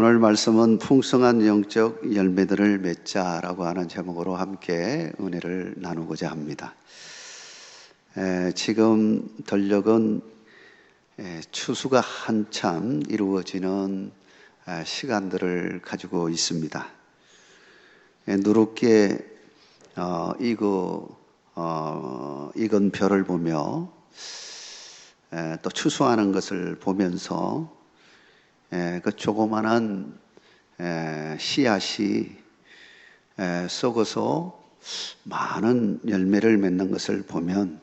오늘 말씀은 풍성한 영적 열매들을 맺자라고 하는 제목으로 함께 은혜를 나누고자 합니다. 지금 전력은 추수가 한참 이루어지는 시간들을 가지고 있습니다. 누렇게 익은 벼를 보며 또 추수하는 것을 보면서 그 조그만한 씨앗이 썩어서 많은 열매를 맺는 것을 보면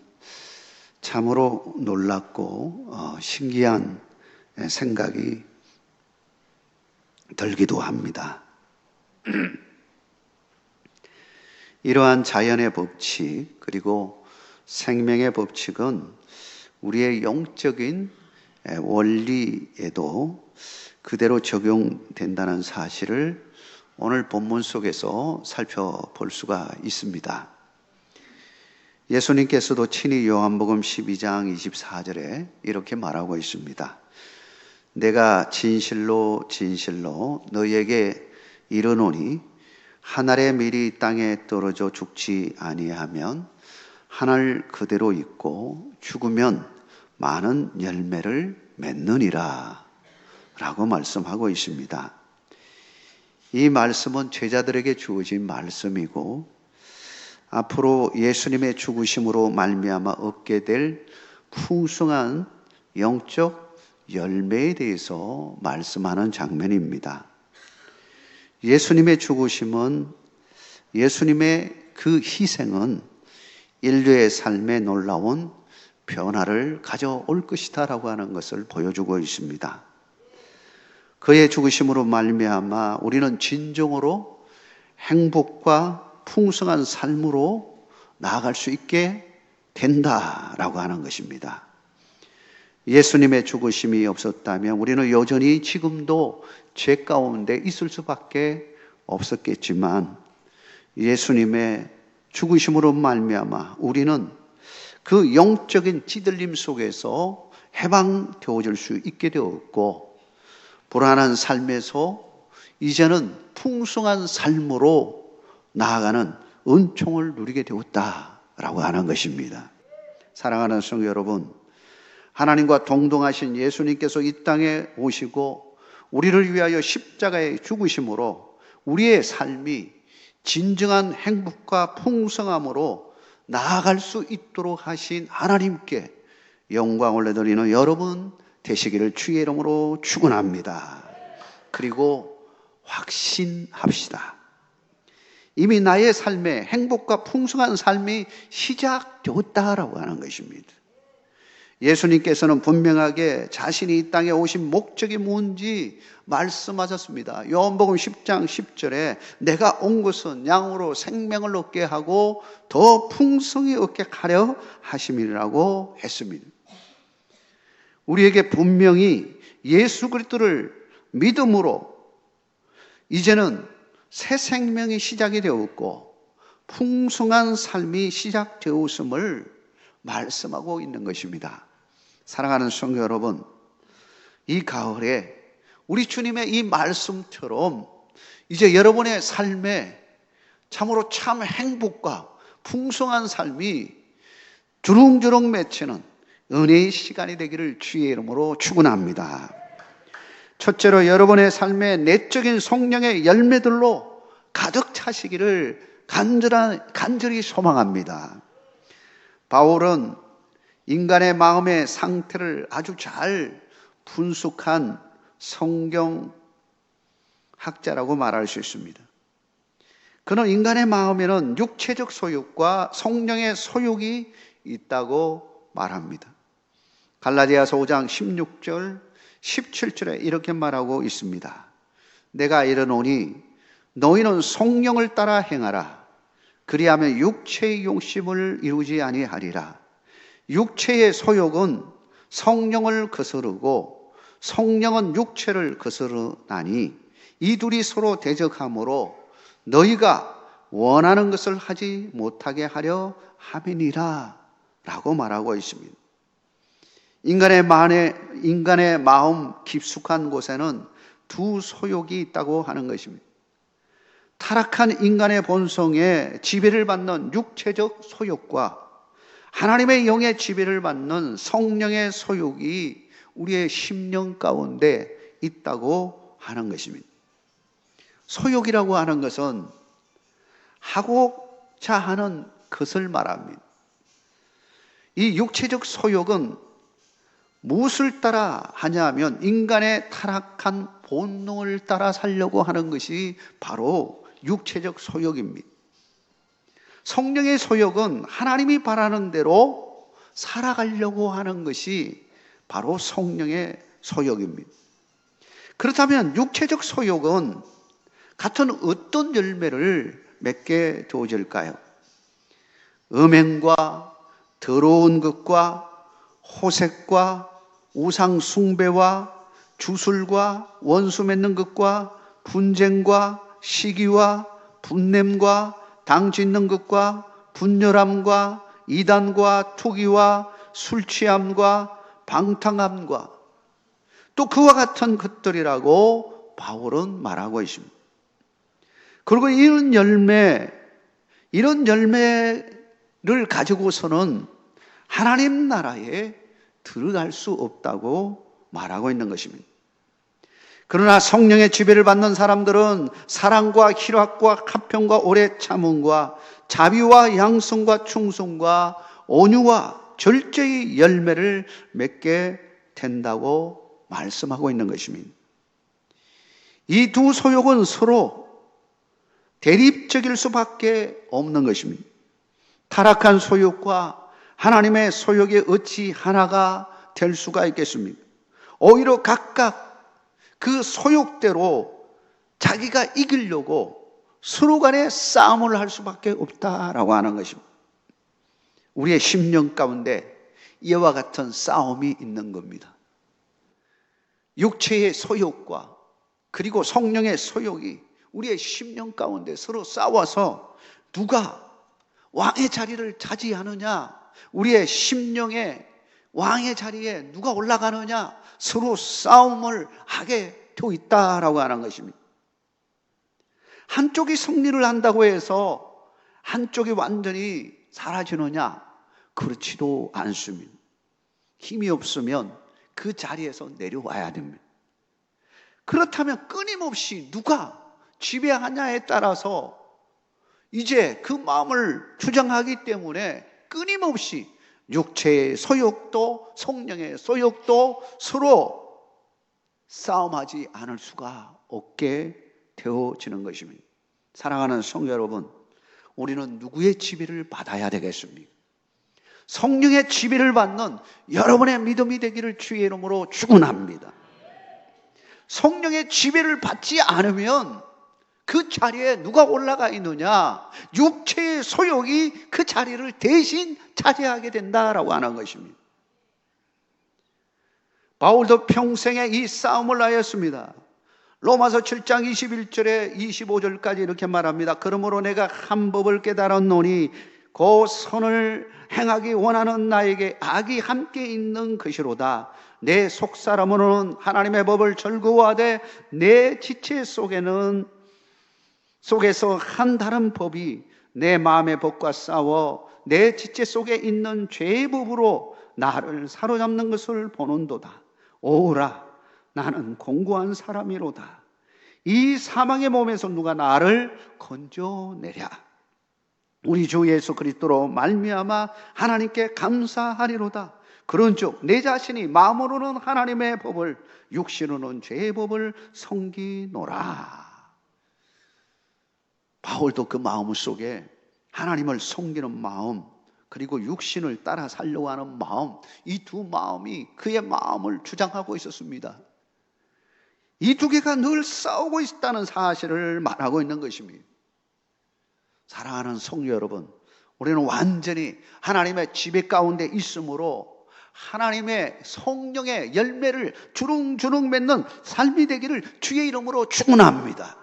참으로 놀랍고 신기한 생각이 들기도 합니다. 이러한 자연의 법칙 그리고 생명의 법칙은 우리의 영적인 원리에도 그대로 적용된다는 사실을 오늘 본문 속에서 살펴볼 수가 있습니다. 예수님께서도 친히 요한복음 12장 24절에 이렇게 말하고 있습니다. 내가 진실로 진실로 너희에게 이르노니 한 알의 밀이 땅에 떨어져 죽지 아니하면 한 알 그대로 있고 죽으면 많은 열매를 맺느니라 라고 말씀하고 있습니다. 이 말씀은 제자들에게 주어진 말씀이고 앞으로 예수님의 죽으심으로 말미암아 얻게 될 풍성한 영적 열매에 대해서 말씀하는 장면입니다. 예수님의 죽으심은, 예수님의 그 희생은 인류의 삶에 놀라운 변화를 가져올 것이다 라고 하는 것을 보여주고 있습니다. 그의 죽으심으로 말미암아 우리는 진정으로 행복과 풍성한 삶으로 나아갈 수 있게 된다라고 하는 것입니다. 예수님의 죽으심이 없었다면 우리는 여전히 지금도 죄 가운데 있을 수밖에 없었겠지만 예수님의 죽으심으로 말미암아 우리는 그 영적인 찌들림 속에서 해방되어질 수 있게 되었고 불안한 삶에서 이제는 풍성한 삶으로 나아가는 은총을 누리게 되었다라고 하는 것입니다. 사랑하는 성도 여러분, 하나님과 동등하신 예수님께서 이 땅에 오시고 우리를 위하여 십자가에 죽으심으로 우리의 삶이 진정한 행복과 풍성함으로 나아갈 수 있도록 하신 하나님께 영광을 올려드리는 여러분 되시기를 주의 이름으로 축원합니다. 그리고 확신합시다. 이미 나의 삶에 행복과 풍성한 삶이 시작되었다라고 하는 것입니다. 예수님께서는 분명하게 자신이 이 땅에 오신 목적이 뭔지 말씀하셨습니다. 요한복음 10장 10절에 내가 온 것은 양으로 생명을 얻게 하고 더 풍성히 얻게 하려 하심이라고 했습니다. 우리에게 분명히 예수 그리스도를 믿음으로 이제는 새 생명이 시작이 되었고 풍성한 삶이 시작되었음을 말씀하고 있는 것입니다. 사랑하는 성도 여러분, 이 가을에 우리 주님의 이 말씀처럼 이제 여러분의 삶에 참으로 참 행복과 풍성한 삶이 주렁주렁 맺히는 은혜의 시간이 되기를 주의 이름으로 축원합니다. 첫째로 여러분의 삶에 내적인 성령의 열매들로 가득 차시기를 간절히 소망합니다. 바울은 인간의 마음의 상태를 아주 잘 분석한 성경학자라고 말할 수 있습니다. 그는 인간의 마음에는 육체적 소욕과 성령의 소욕이 있다고 말합니다. 갈라디아서 5장 16절 17절에 이렇게 말하고 있습니다. 내가 이르노니 너희는 성령을 따라 행하라. 그리하면 육체의 욕심을 이루지 아니하리라. 육체의 소욕은 성령을 거스르고 성령은 육체를 거스르나니 이 둘이 서로 대적하므로 너희가 원하는 것을 하지 못하게 하려 함이니라 라고 말하고 있습니다. 인간의 마음 깊숙한 곳에는 두 소욕이 있다고 하는 것입니다. 타락한 인간의 본성에 지배를 받는 육체적 소욕과 하나님의 영의 지배를 받는 성령의 소욕이 우리의 심령 가운데 있다고 하는 것입니다. 소욕이라고 하는 것은 하고자 하는 것을 말합니다. 이 육체적 소욕은 무엇을 따라 하냐면 인간의 타락한 본능을 따라 살려고 하는 것이 바로 육체적 소욕입니다. 성령의 소욕은 하나님이 바라는 대로 살아가려고 하는 것이 바로 성령의 소욕입니다. 그렇다면 육체적 소욕은 같은 어떤 열매를 맺게 되어질까요? 음행과 더러운 것과 호색과 우상 숭배와 주술과 원수 맺는 것과 분쟁과 시기와 분냄과 당 짓는 것과 분열함과 이단과 투기와 술 취함과 방탕함과 또 그와 같은 것들이라고 바울은 말하고 있습니다. 그리고 이런 열매를 가지고서는 하나님 나라에 들어갈 수 없다고 말하고 있는 것입니다. 그러나 성령의 지배를 받는 사람들은 사랑과 희락과 화평과 오래 참음과 자비와 양성과 충성과 온유와 절제의 열매를 맺게 된다고 말씀하고 있는 것입니다. 이 두 소욕은 서로 대립적일 수밖에 없는 것입니다. 타락한 소욕과 하나님의 소욕이 어찌 하나가 될 수가 있겠습니까? 오히려 각각 그 소욕대로 자기가 이기려고 서로 간에 싸움을 할 수밖에 없다라고 하는 것입니다. 우리의 심령 가운데 이와 같은 싸움이 있는 겁니다. 육체의 소욕과 그리고 성령의 소욕이 우리의 심령 가운데 서로 싸워서 누가 왕의 자리를 차지하느냐, 우리의 심령의 왕의 자리에 누가 올라가느냐 서로 싸움을 하게 되어 있다라고 하는 것입니다. 한쪽이 승리를 한다고 해서 한쪽이 완전히 사라지느냐? 그렇지도 않습니다. 힘이 없으면 그 자리에서 내려와야 됩니다. 그렇다면 끊임없이 누가 지배하냐에 따라서 이제 그 마음을 주장하기 때문에 끊임없이 육체의 소욕도 성령의 소욕도 서로 싸움하지 않을 수가 없게 되어지는 것입니다. 사랑하는 성도 여러분, 우리는 누구의 지배를 받아야 되겠습니까? 성령의 지배를 받는 여러분의 믿음이 되기를 주의 이름으로 축원합니다. 성령의 지배를 받지 않으면 그 자리에 누가 올라가 있느냐? 육체의 소욕이 그 자리를 대신 차지하게 된다라고 하는 것입니다. 바울도 평생에 이 싸움을 하였습니다. 로마서 7장 21절에 25절까지 이렇게 말합니다. 그러므로 내가 한 법을 깨달았노니 그 선을 행하기 원하는 나에게 악이 함께 있는 것이로다. 내 속사람으로는 하나님의 법을 즐거워하되 내 지체 속에서 한 다른 법이 내 마음의 법과 싸워 내 지체 속에 있는 죄의 법으로 나를 사로잡는 것을 보는도다. 오라, 나는 공고한 사람이로다. 이 사망의 몸에서 누가 나를 건져내랴. 우리 주 예수 그리스도로 말미암아 하나님께 감사하리로다. 그런즉 내 자신이 마음으로는 하나님의 법을 육신으로는 죄의 법을 섬기노라. 바울도 그 마음 속에 하나님을 섬기는 마음, 그리고 육신을 따라 살려고 하는 마음, 이 두 마음이 그의 마음을 주장하고 있었습니다. 이 두 개가 늘 싸우고 있다는 사실을 말하고 있는 것입니다. 사랑하는 성도 여러분, 우리는 완전히 하나님의 지배 가운데 있으므로 하나님의 성령의 열매를 주릉주릉 맺는 삶이 되기를 주의 이름으로 축원합니다.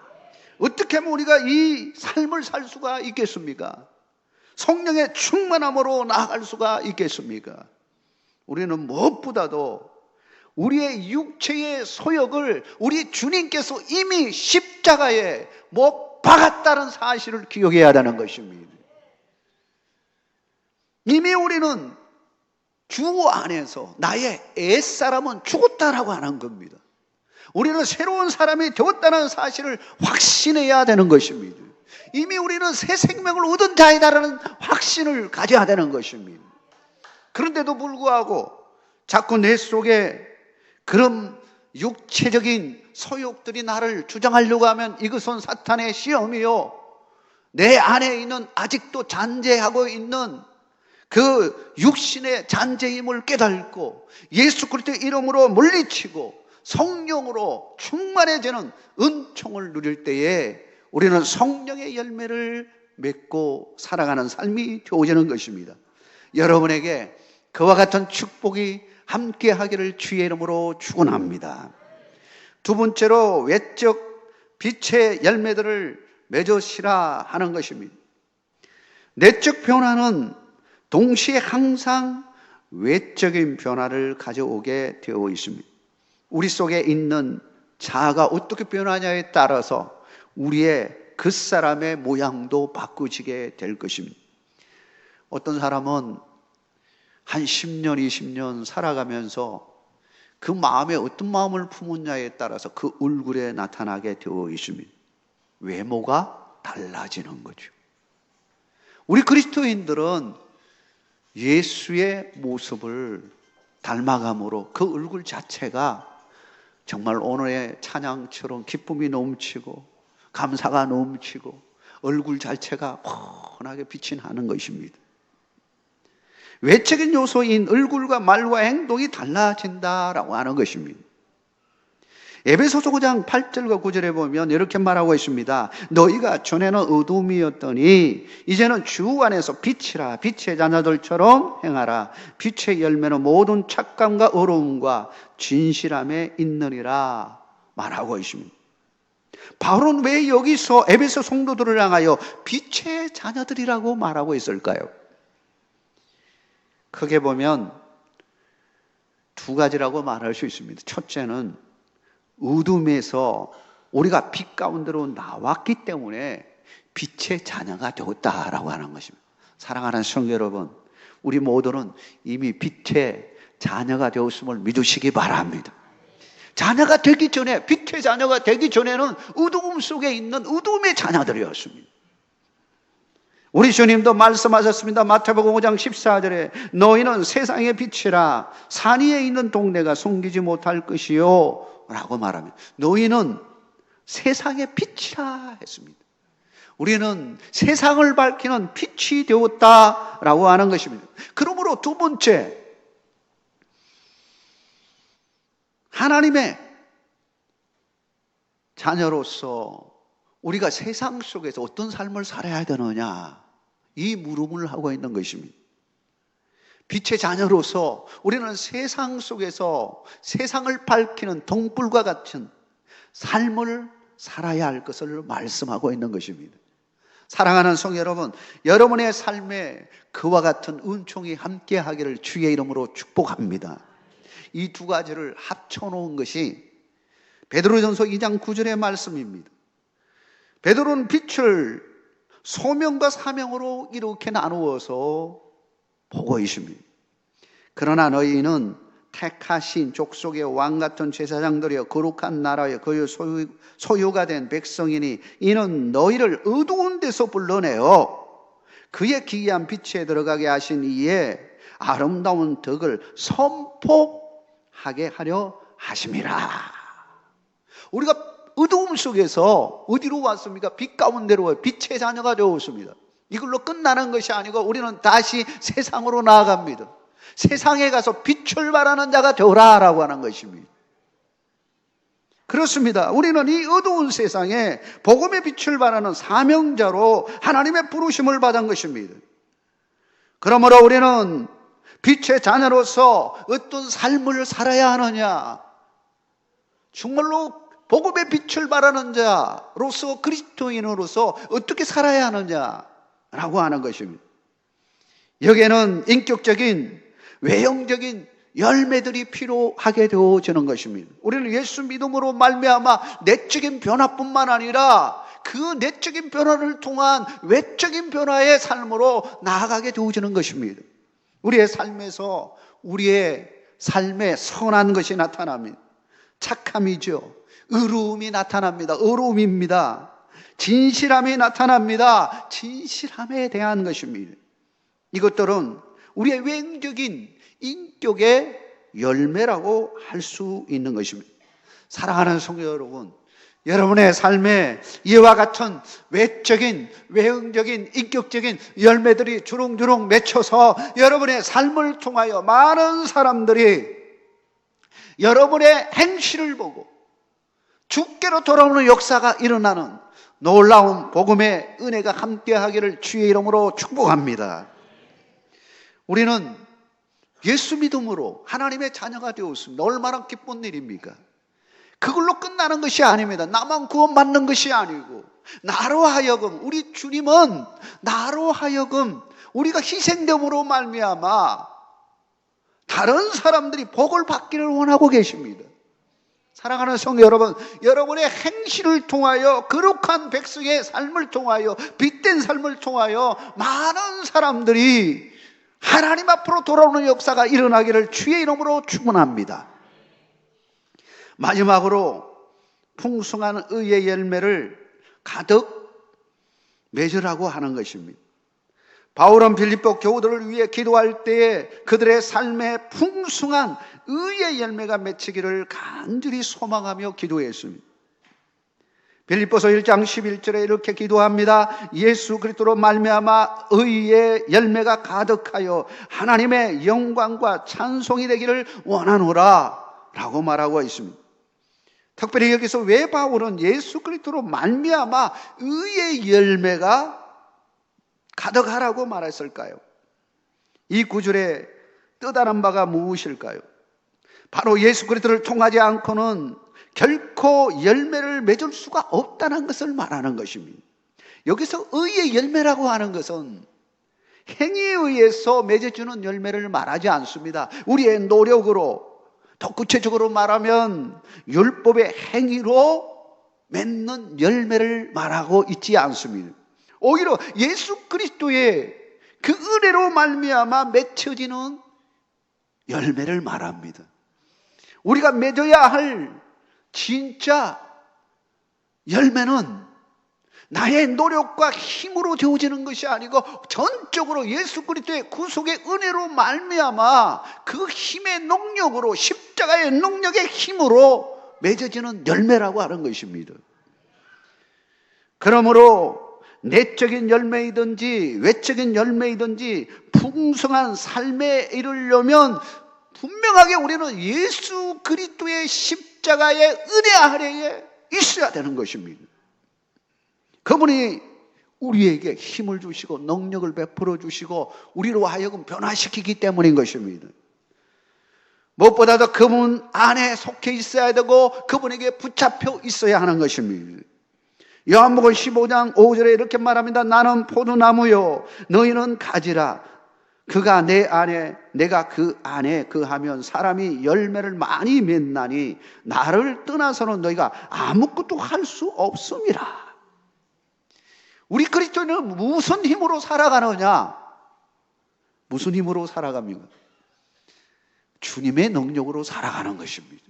어떻게 하면 우리가 이 삶을 살 수가 있겠습니까? 성령의 충만함으로 나아갈 수가 있겠습니까? 우리는 무엇보다도 우리의 육체의 소욕을 우리 주님께서 이미 십자가에 못 박았다는 사실을 기억해야 하는 것입니다. 이미 우리는 주 안에서 나의 옛사람은 죽었다라고 하는 겁니다. 우리는 새로운 사람이 되었다는 사실을 확신해야 되는 것입니다. 이미 우리는 새 생명을 얻은 자이다라는 확신을 가져야 되는 것입니다. 그런데도 불구하고 자꾸 내 속에 그런 육체적인 소욕들이 나를 주장하려고 하면 이것은 사탄의 시험이요, 내 안에 있는 아직도 잔재하고 있는 그 육신의 잔재임을 깨닫고 예수 그리스도의 이름으로 물리치고 성령으로 충만해지는 은총을 누릴 때에 우리는 성령의 열매를 맺고 살아가는 삶이 되어지는 것입니다. 여러분에게 그와 같은 축복이 함께 하기를 주의 이름으로 축원합니다. 두 번째로 외적 빛의 열매들을 맺으시라 하는 것입니다. 내적 변화는 동시에 항상 외적인 변화를 가져오게 되어 있습니다. 우리 속에 있는 자아가 어떻게 변하냐에 따라서 우리의 겉사람의 모양도 바꾸지게 될 것입니다. 어떤 사람은 한 10년, 20년 살아가면서 그 마음에 어떤 마음을 품었냐에 따라서 그 얼굴에 나타나게 되어 있습니다. 외모가 달라지는 거죠. 우리 그리스도인들은 예수의 모습을 닮아감으로 그 얼굴 자체가 정말 오늘의 찬양처럼 기쁨이 넘치고 감사가 넘치고 얼굴 자체가 환하게 빛이 나는 것입니다. 외적인 요소인 얼굴과 말과 행동이 달라진다라고 하는 것입니다. 에베소서 9장 8절과 9절에 보면 이렇게 말하고 있습니다. 너희가 전에는 어둠이었더니 이제는 주 안에서 빛이라. 빛의 자녀들처럼 행하라. 빛의 열매는 모든 착감과 어려움과 진실함에 있느니라 말하고 있습니다. 바울은 왜 여기서 에베소 성도들을 향하여 빛의 자녀들이라고 말하고 있을까요? 크게 보면 두 가지라고 말할 수 있습니다. 첫째는 어둠에서 우리가 빛 가운데로 나왔기 때문에 빛의 자녀가 되었다라고 하는 것입니다. 사랑하는 성도 여러분, 우리 모두는 이미 빛의 자녀가 되었음을 믿으시기 바랍니다. 자녀가 되기 전에, 빛의 자녀가 되기 전에는 어두움 속에 있는 어둠의 자녀들이었습니다. 우리 주님도 말씀하셨습니다. 마태복음 5장 14절에 너희는 세상의 빛이라. 산 위에 있는 동네가 숨기지 못할 것이요 라고 말합니다. 너희는 세상의 빛이라 했습니다. 우리는 세상을 밝히는 빛이 되었다라고 하는 것입니다. 그러므로 두 번째, 하나님의 자녀로서 우리가 세상 속에서 어떤 삶을 살아야 되느냐, 이 물음을 하고 있는 것입니다. 빛의 자녀로서 우리는 세상 속에서 세상을 밝히는 등불과 같은 삶을 살아야 할 것을 말씀하고 있는 것입니다. 사랑하는 성도 여러분, 여러분의 삶에 그와 같은 은총이 함께 하기를 주의 이름으로 축복합니다. 이 두 가지를 합쳐놓은 것이 베드로전서 2장 9절의 말씀입니다. 베드로는 빛을 소명과 사명으로 이렇게 나누어서 보고 있습니다. 그러나 너희는 택하신 족속의 왕 같은 제사장들이여 거룩한 나라여 그의 소유가 된 백성이니 이는 너희를 어두운 데서 불러내어 그의 기이한 빛에 들어가게 하신 이에 아름다운 덕을 선포하게 하려 하심이라. 우리가 어두움 속에서 어디로 왔습니까? 빛 가운데로 와요. 빛의 자녀가 되었습니다. 이걸로 끝나는 것이 아니고 우리는 다시 세상으로 나아갑니다. 세상에 가서 빛을 발하는 자가 되어라라고 하는 것입니다. 그렇습니다. 우리는 이 어두운 세상에 복음의 빛을 발하는 사명자로 하나님의 부르심을 받은 것입니다. 그러므로 우리는 빛의 자녀로서 어떤 삶을 살아야 하느냐, 정말로 복음의 빛을 발하는 자로서 그리스도인으로서 어떻게 살아야 하느냐라고 하는 것입니다. 여기에는 인격적인, 외형적인 열매들이 필요하게 되어지는 것입니다. 우리는 예수 믿음으로 말미암아 내적인 변화뿐만 아니라 그 내적인 변화를 통한 외적인 변화의 삶으로 나아가게 되어지는 것입니다. 우리의 삶에서 우리의 삶에 선한 것이 나타납니다. 착함이죠. 의로움이 나타납니다. 의로움입니다. 진실함이 나타납니다. 진실함에 대한 것입니다. 이것들은 우리의 외적인 인격의 열매라고 할 수 있는 것입니다. 사랑하는 성도 여러분, 여러분의 삶에 이와 같은 외적인, 외형적인, 인격적인 열매들이 주렁주렁 맺혀서 여러분의 삶을 통하여 많은 사람들이 여러분의 행실을 보고 주께로 돌아오는 역사가 일어나는 놀라운 복음의 은혜가 함께하기를 주의 이름으로 축복합니다. 우리는 예수 믿음으로 하나님의 자녀가 되었습니다. 얼마나 기쁜 일입니까? 그걸로 끝나는 것이 아닙니다. 나만 구원받는 것이 아니고 나로 하여금, 우리 주님은 나로 하여금 우리가 희생됨으로 말미암아 다른 사람들이 복을 받기를 원하고 계십니다. 사랑하는 성도 여러분, 여러분의 행실을 통하여, 거룩한 백성의 삶을 통하여, 빛된 삶을 통하여 많은 사람들이 하나님 앞으로 돌아오는 역사가 일어나기를 주의 이름으로 축원합니다. 마지막으로 풍성한 의의 열매를 가득 맺으라고 하는 것입니다. 바울은 빌립보 교우들을 위해 기도할 때에 그들의 삶에 풍성한 의의 열매가 맺히기를 간절히 소망하며 기도했습니다. 빌립보서 1장 11절에 이렇게 기도합니다. 예수 그리스도로 말미암아 의의 열매가 가득하여 하나님의 영광과 찬송이 되기를 원하노라 라고 말하고 있습니다. 특별히 여기서 왜 바울은 예수 그리스도로 말미암아 의의 열매가 가득하라고 말했을까요? 이 구절의 뜻하는 바가 무엇일까요? 바로 예수 그리스도를 통하지 않고는 결코 열매를 맺을 수가 없다는 것을 말하는 것입니다. 여기서 의의 열매라고 하는 것은 행위에 의해서 맺어주는 열매를 말하지 않습니다. 우리의 노력으로, 더 구체적으로 말하면 율법의 행위로 맺는 열매를 말하고 있지 않습니다. 오히려 예수 그리스도의 그 은혜로 말미암아 맺혀지는 열매를 말합니다. 우리가 맺어야 할 진짜 열매는 나의 노력과 힘으로 되어지는 것이 아니고 전적으로 예수 그리스도의 구속의 은혜로 말미암아 그 힘의 능력으로, 십자가의 능력의 힘으로 맺어지는 열매라고 하는 것입니다. 그러므로 내적인 열매이든지 외적인 열매이든지 풍성한 삶에 이르려면 분명하게 우리는 예수 그리스도의 십자가의 은혜 아래에 있어야 되는 것입니다. 그분이 우리에게 힘을 주시고 능력을 베풀어 주시고 우리로 하여금 변화시키기 때문인 것입니다. 무엇보다도 그분 안에 속해 있어야 되고 그분에게 붙잡혀 있어야 하는 것입니다. 요한복음 15장 5절에 이렇게 말합니다. 나는 포도나무요 너희는 가지라. 그가 내 안에 내가 그 안에 그하면 사람이 열매를 많이 맺나니 나를 떠나서는 너희가 아무것도 할 수 없음이라. 우리 그리스도인은 무슨 힘으로 살아가느냐? 무슨 힘으로 살아갑니까? 주님의 능력으로 살아가는 것입니다.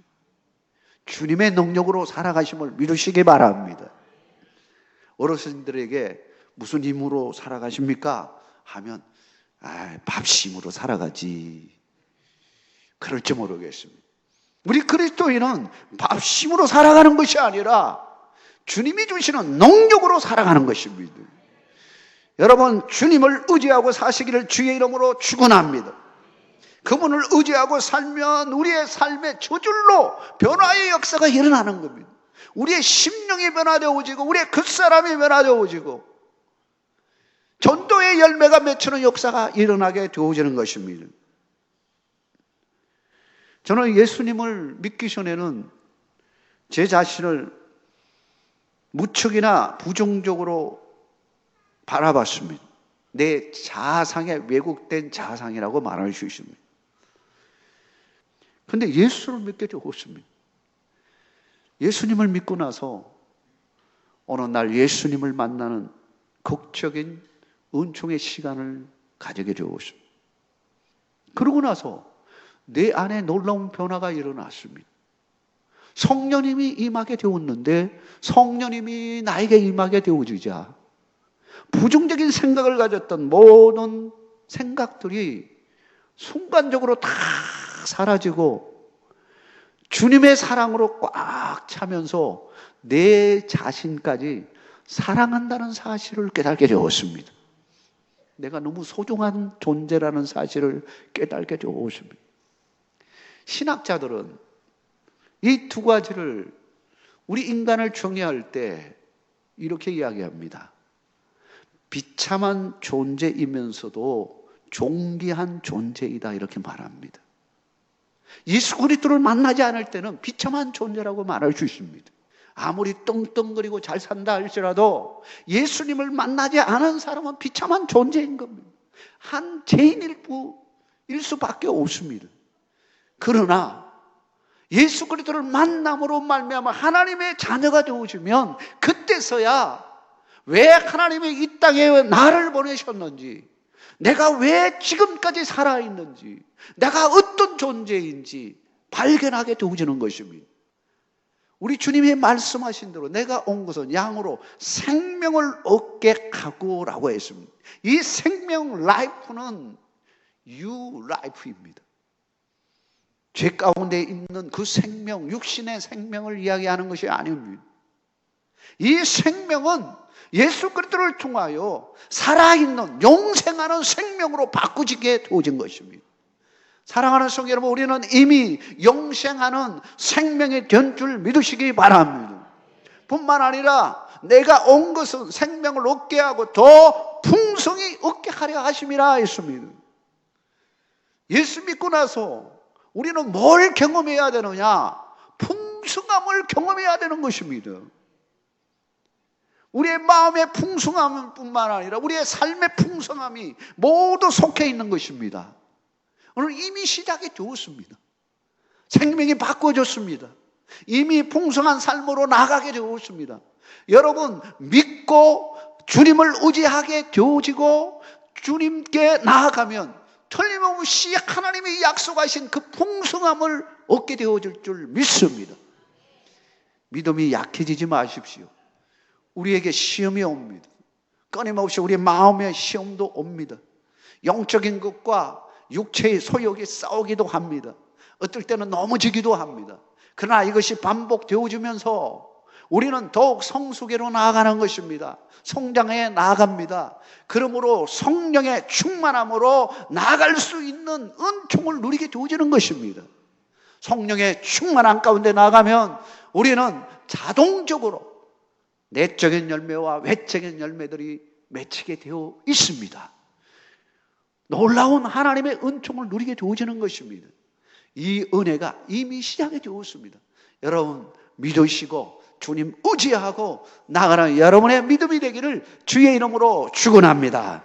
주님의 능력으로 살아가심을 믿으시기 바랍니다. 어르신들에게 무슨 힘으로 살아가십니까? 하면 밥심으로 살아가지. 그럴지 모르겠습니다. 우리 그리스도인은 밥심으로 살아가는 것이 아니라 주님이 주시는 능력으로 살아가는 것입니다. 여러분, 주님을 의지하고 사시기를 주의 이름으로 축원합니다. 그분을 의지하고 살면 우리의 삶의 저절로 변화의 역사가 일어나는 겁니다. 우리의 심령이 변화되어지고 우리의 겉사람이 변화되어지고 전도의 열매가 맺히는 역사가 일어나게 되어지는 것입니다. 저는 예수님을 믿기 전에는 제 자신을 무척이나 부정적으로 바라봤습니다. 내 자아상에 왜곡된 자아상이라고 말할 수 있습니다. 근데 예수를 믿게 되었습니다. 예수님을 믿고 나서 어느 날 예수님을 만나는 극적인 은총의 시간을 가지게 되었습니다. 그러고 나서 내 안에 놀라운 변화가 일어났습니다. 성령님이 임하게 되었는데 성령님이 나에게 임하게 되어지자 부정적인 생각을 가졌던 모든 생각들이 순간적으로 다 사라지고 주님의 사랑으로 꽉 차면서 내 자신까지 사랑한다는 사실을 깨닫게 되었습니다. 내가 너무 소중한 존재라는 사실을 깨닫게 되었습니다. 신학자들은 이 두 가지를 우리 인간을 정의할 때 이렇게 이야기합니다. 비참한 존재이면서도 존귀한 존재이다, 이렇게 말합니다. 예수 그리스도를 만나지 않을 때는 비참한 존재라고 말할 수 있습니다. 아무리 떵떵거리고 잘 산다 할지라도 예수님을 만나지 않은 사람은 비참한 존재인 겁니다. 한 죄인일 수밖에 없습니다. 그러나 예수 그리스도를 만남으로 말미암아 하나님의 자녀가 되어지면 그때서야 왜 하나님이 이 땅에 나를 보내셨는지, 내가 왜 지금까지 살아있는지, 내가 어떤 존재인지 발견하게 되어지는 것입니다. 우리 주님이 말씀하신 대로 내가 온 것은 양으로 생명을 얻게 하고라고 했습니다. 이 생명 라이프는 유 라이프입니다. 죄 가운데 있는 그 생명, 육신의 생명을 이야기하는 것이 아닙니다. 이 생명은 예수 그리스도를 통하여 살아있는 영생하는 생명으로 바꾸지게 되어진 것입니다. 사랑하는 성도 여러분, 우리는 이미 영생하는 생명이 된 줄 믿으시기 바랍니다. 뿐만 아니라 내가 온 것은 생명을 얻게 하고 더 풍성히 얻게 하려 하심이라 했습니다. 예수 믿고 나서 우리는 뭘 경험해야 되느냐? 풍성함을 경험해야 되는 것입니다. 우리의 마음의 풍성함뿐만 아니라 우리의 삶의 풍성함이 모두 속해 있는 것입니다. 오늘 이미 시작이 되었습니다. 생명이 바꿔졌습니다. 이미 풍성한 삶으로 나가게 되었습니다. 여러분, 믿고 주님을 의지하게 되어지고 주님께 나아가면 틀림없이 하나님이 약속하신 그 풍성함을 얻게 되어질 줄 믿습니다. 믿음이 약해지지 마십시오. 우리에게 시험이 옵니다. 끊임없이 우리 마음의 시험도 옵니다. 영적인 것과 육체의 소욕이 싸우기도 합니다. 어떨 때는 넘어지기도 합니다. 그러나 이것이 반복되어지면서 우리는 더욱 성숙에로 나아가는 것입니다. 성장해 나아갑니다. 그러므로 성령의 충만함으로 나아갈 수 있는 은총을 누리게 되어지는 것입니다. 성령의 충만함 가운데 나아가면 우리는 자동적으로 내적인 열매와 외적인 열매들이 맺히게 되어 있습니다. 놀라운 하나님의 은총을 누리게 되어지는 것입니다. 이 은혜가 이미 시작이 되었습니다. 여러분 믿으시고 주님 의지하고 나가는 여러분의 믿음이 되기를 주의 이름으로 축원합니다.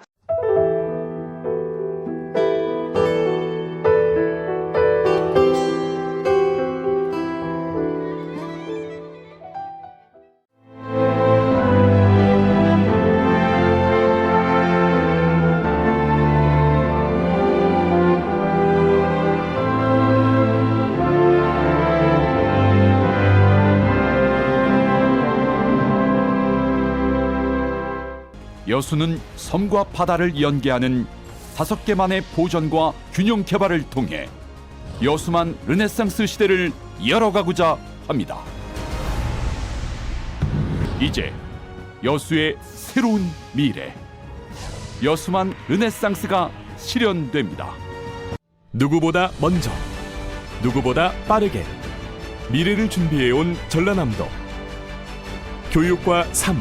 여수는 섬과 바다를 연계하는 5개만의 보전과 균형 개발을 통해 여수만 르네상스 시대를 열어가고자 합니다. 이제 여수의 새로운 미래, 여수만 르네상스가 실현됩니다. 누구보다 먼저, 누구보다 빠르게 미래를 준비해온 전라남도. 교육과 삶,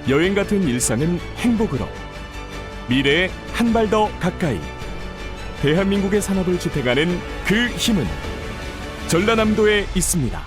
여행 같은 일상은 행복으로, 미래에 한 발 더 가까이 대한민국의 산업을 지탱하는 그 힘은 전라남도에 있습니다.